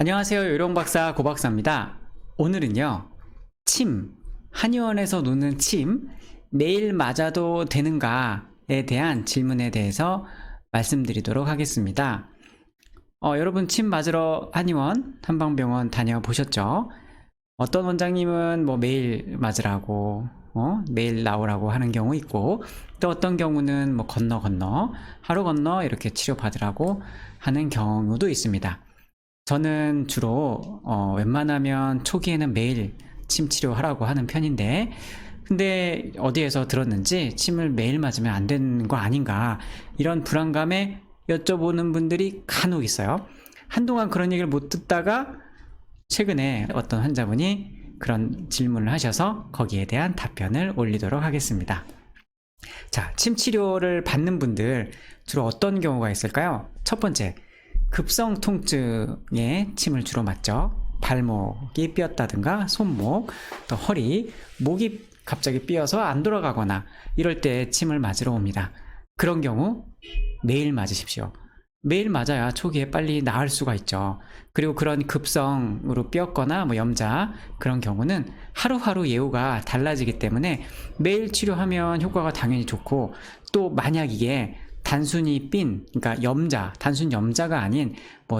안녕하세요. 요령박사 고박사입니다. 오늘은요, 침, 한의원에서 놓는 침, 매일 맞아도 되는가에 대한 질문에 대해서 말씀드리도록 하겠습니다. 여러분 침 맞으러 한의원, 한방병원 다녀보셨죠? 어떤 원장님은 뭐 매일 맞으라고, 매일 나오라고 하는 경우 있고, 또 어떤 경우는 뭐 하루 건너 이렇게 치료받으라고 하는 경우도 있습니다. 저는 주로 웬만하면 초기에는 매일 침 치료하라고 하는 편인데, 근데 어디에서 들었는지 침을 매일 맞으면 안 되는 거 아닌가, 이런 불안감에 여쭤보는 분들이 간혹 있어요. 한동안 그런 얘기를 못 듣다가 최근에 어떤 환자분이 그런 질문을 하셔서 거기에 대한 답변을 올리도록 하겠습니다. 자, 침 치료를 받는 분들 주로 어떤 경우가 있을까요? 첫 번째, 급성 통증에 침을 주로 맞죠. 발목이 삐었다든가 손목, 또 허리, 목이 갑자기 삐어서 안 돌아가거나 이럴 때 침을 맞으러 옵니다. 그런 경우 매일 맞으십시오. 매일 맞아야 초기에 빨리 나을 수가 있죠. 그리고 그런 급성으로 삐었거나 염자, 그런 경우는 하루하루 예후가 달라지기 때문에 매일 치료하면 효과가 당연히 좋고, 또 만약 이게 단순히 그러니까 염자, 단순 염자가 아닌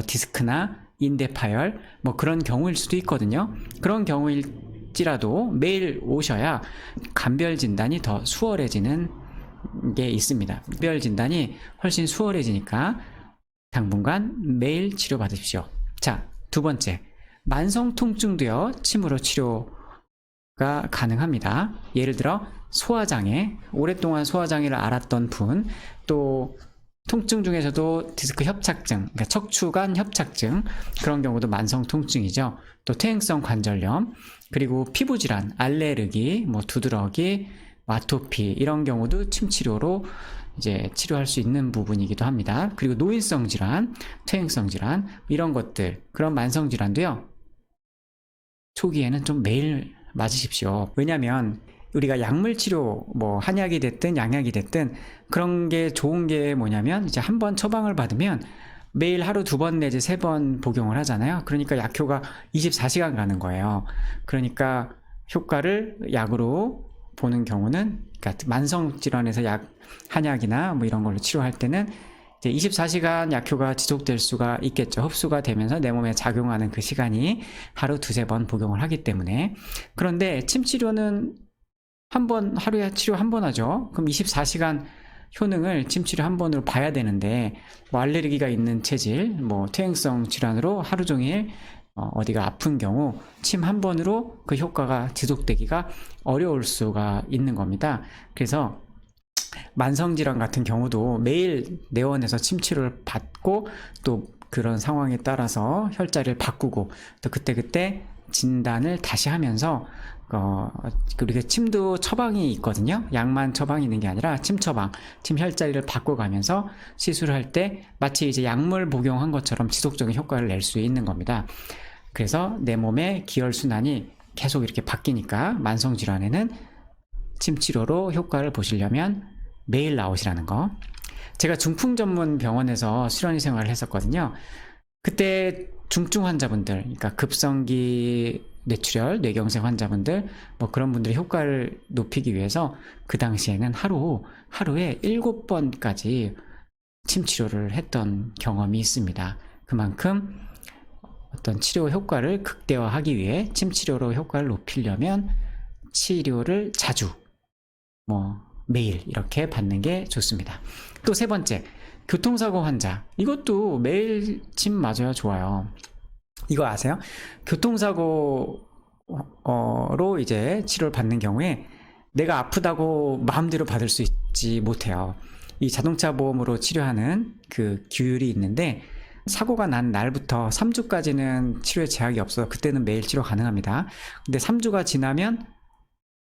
디스크나 인대 파열 그런 경우일 수도 있거든요. 그런 경우일지라도 매일 오셔야 감별 진단이 더 수월해지는 게 있습니다. 감별 진단이 훨씬 수월해지니까 당분간 매일 치료받으십시오. 자, 두 번째, 만성 통증도요, 침으로 치료가 가능합니다. 예를 들어 소화장애, 오랫동안 소화장애를 앓았던 분, 또 통증 중에서도 디스크 협착증, 그러니까 척추관 협착증, 그런 경우도 만성 통증이죠. 또 퇴행성 관절염, 그리고 피부질환, 알레르기, 두드러기, 아토피, 이런 경우도 침 치료로 이제 치료할 수 있는 부분이기도 합니다. 그리고 노인성 질환, 퇴행성 질환, 이런 것들, 그런 만성 질환도요, 초기에는 좀 매일 맞으십시오. 왜냐면 우리가 약물 치료, 한약이 됐든 양약이 됐든 그런 게 좋은 게 뭐냐면, 이제 한번 처방을 받으면 매일 하루 2번 내지 3번 복용을 하잖아요. 그러니까 약효가 24시간 가는 거예요. 그러니까 효과를 약으로 보는 경우는, 그러니까 만성 질환에서 한약이나 이런 걸로 치료할 때는 이제 24시간 약효가 지속될 수가 있겠죠. 흡수가 되면서 내 몸에 작용하는 그 시간이 하루 2-3번 복용을 하기 때문에. 그런데 침 치료는 하루에 치료 1번 하죠. 그럼 24시간 효능을 침 치료 1번으로 봐야 되는데, 알레르기가 있는 체질, 퇴행성 질환으로 하루 종일 어디가 아픈 경우 침 1번으로 그 효과가 지속되기가 어려울 수가 있는 겁니다. 그래서 만성질환 같은 경우도 매일 내원해서 침 치료를 받고, 또 그런 상황에 따라서 혈자리를 바꾸고, 또 그때그때 진단을 다시 하면서 그리고 침도 처방이 있거든요. 약만 처방이 있는 게 아니라 침 처방, 침 혈자리를 바꿔가면서 시술을 할 때 마치 이제 약물 복용한 것처럼 지속적인 효과를 낼 수 있는 겁니다. 그래서 내 몸의 기혈순환이 계속 이렇게 바뀌니까 만성 질환에는 침 치료로 효과를 보시려면 매일 나오시라는 거. 제가 중풍 전문 병원에서 수련의 생활을 했었거든요. 그때 중증 환자분들, 그러니까 급성기 뇌출혈, 뇌경색 환자분들, 그런 분들의 효과를 높이기 위해서 그 당시에는 하루에 7번까지 침 치료를 했던 경험이 있습니다. 그만큼 어떤 치료 효과를 극대화하기 위해 침 치료로 효과를 높이려면 치료를 자주, 매일 이렇게 받는 게 좋습니다. 또 세 번째, 교통사고 환자. 이것도 매일 침 맞아야 좋아요. 이거 아세요? 교통사고로 이제 치료를 받는 경우에 내가 아프다고 마음대로 받을 수 있지 못해요. 이 자동차 보험으로 치료하는 그 규율이 있는데, 사고가 난 날부터 3주까지는 치료에 제약이 없어서 그때는 매일 치료 가능합니다. 근데 3주가 지나면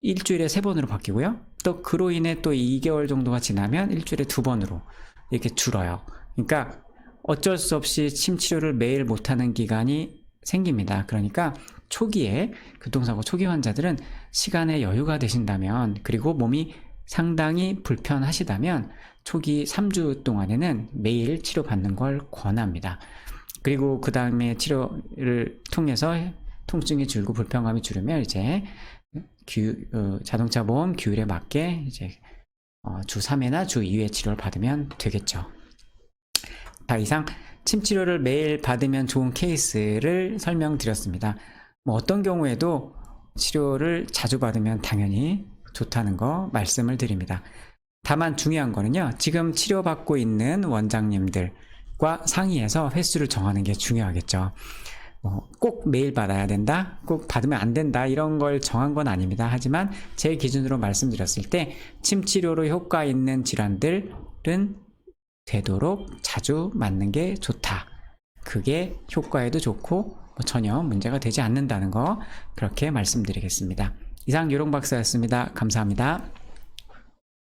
일주일에 3번으로 바뀌고요. 또 그로 인해 또 2개월 정도가 지나면 일주일에 2번으로 이렇게 줄어요. 그러니까 어쩔 수 없이 침 치료를 매일 못하는 기간이 생깁니다. 그러니까 초기에, 교통사고 초기 환자들은 시간에 여유가 되신다면, 그리고 몸이 상당히 불편하시다면 초기 3주 동안에는 매일 치료받는 걸 권합니다. 그리고 그 다음에 치료를 통해서 통증이 줄고 불편감이 줄으면 이제 자동차 보험 규율에 맞게 이제 주 3회나 주 2회 치료를 받으면 되겠죠. 자, 이상 침 치료를 매일 받으면 좋은 케이스를 설명드렸습니다. 뭐 어떤 경우에도 치료를 자주 받으면 당연히 좋다는 거 말씀을 드립니다. 다만 중요한 거는요, 지금 치료받고 있는 원장님들과 상의해서 횟수를 정하는 게 중요하겠죠. 꼭 매일 받아야 된다, 꼭 받으면 안 된다, 이런 걸 정한 건 아닙니다. 하지만 제 기준으로 말씀드렸을 때 침 치료로 효과 있는 질환들은 되도록 자주 맞는 게 좋다. 그게 효과에도 좋고 전혀 문제가 되지 않는다는 거, 그렇게 말씀드리겠습니다. 이상 요롱박사였습니다. 감사합니다.